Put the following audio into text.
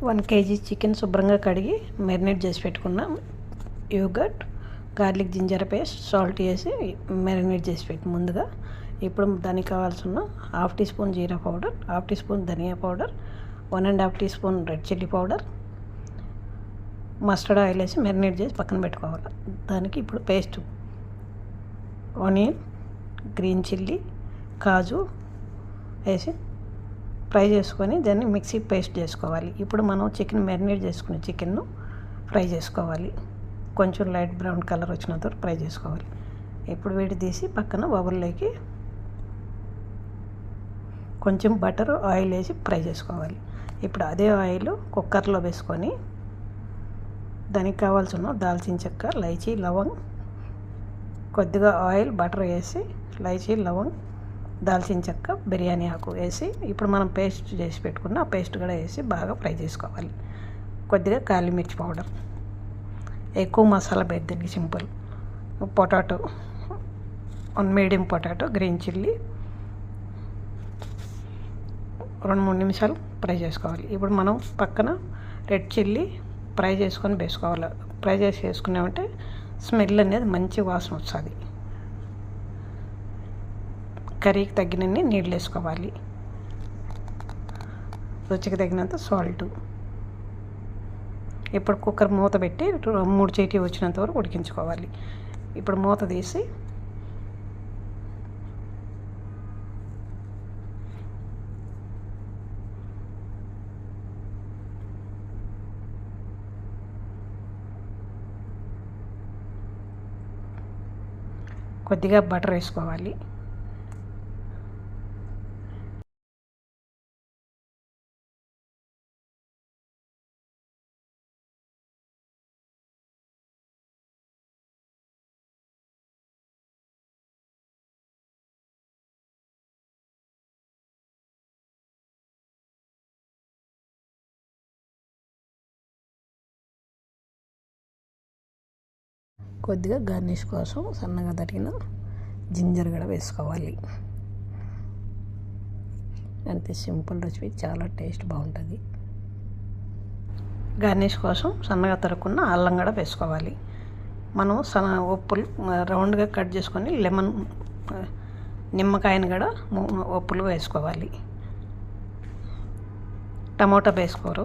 1 kg chicken శుభ్రంగా కడిగి marinate చేసి పెట్టుకున్న yogurt, garlic, ginger paste, salt వేసి మ్యారినేట్ చేసి పెట్టి ముందుగా. ఇప్పుడు దానికి కావాల్సిన 1/2 teaspoon jeera powder, 1/2 teaspoon dhaniya powder, 1.5 teaspoon red chilli powder, mustard oil వేసి మ్యారినేట్ చేసి పక్కన పెట్టుకోవాలి. దానికి ఇప్పుడు paste onion, green chilli, kaju వేసి ఫ్రై చేసుకొని దాన్ని మిక్సీ పేస్ట్ చేసుకోవాలి. ఇప్పుడు మనం చికెన్ మ్యారినేట్ చేసుకునే చికెన్ను ఫ్రై చేసుకోవాలి. కొంచెం లైట్ బ్రౌన్ కలర్ వచ్చినంత వరకు ఫ్రై చేసుకోవాలి. ఇప్పుడు వీటి తీసి పక్కన బౌల్లోకి కొంచెం బటర్, ఆయిల్ వేసి ఫ్రై చేసుకోవాలి. ఇప్పుడు అదే ఆయిల్ కుక్కర్లో వేసుకొని దానికి కావాల్సిన దాల్చిన చెక్క, ఇలాచీ, లవంగ్, కొద్దిగా ఆయిల్, బటర్ వేసి ఇలాచీ, లవంగ్, దాల్చిన చెక్క, బిర్యానీ ఆకు వేసి ఇప్పుడు మనం పేస్ట్ చేసి పెట్టుకున్న ఆ పేస్ట్ కూడా వేసి బాగా ఫ్రై చేసుకోవాలి. కొద్దిగా కాలి మిర్చి పౌడర్, ఎక్కువ మసాలా వేయద్దు దీనికి, simple. Potato, 1 medium potato, green chilli 2-3 నిమిషాలు ఫ్రై చేసుకోవాలి. ఇప్పుడు మనం పక్కన రెడ్ చిల్లీ ఫ్రై చేసుకొని వేసుకోవాలి. ఫ్రై చేసి వేసుకున్నామంటే స్మెల్ అనేది మంచి వాసన వస్తుంది. కర్రీకి తగినన్ని నీళ్ళు వేసుకోవాలి. రుచికి తగినంత సాల్ట్. ఇప్పుడు కుక్కర్ మూత పెట్టి 3 చీటీ వచ్చినంత వరకు ఉడికించుకోవాలి. ఇప్పుడు మూత తీసి కొద్దిగా బటర్ వేసుకోవాలి. కొద్దిగా గార్నిష్ కోసం సన్నగా తరిగిన జింజర్ కూడా వేసుకోవాలి. అంతే, సింపుల్ రెసిపీ, చాలా టేస్ట్ బాగుంటుంది. గార్నిష్ కోసం సన్నగా తరుక్కున్న అల్లం కూడా వేసుకోవాలి. మనం ఉప్పులు రౌండ్గా కట్ చేసుకొని నిమ్మకాయను కూడా ఉప్పులు వేసుకోవాలి. టమోటా వేసుకోరు.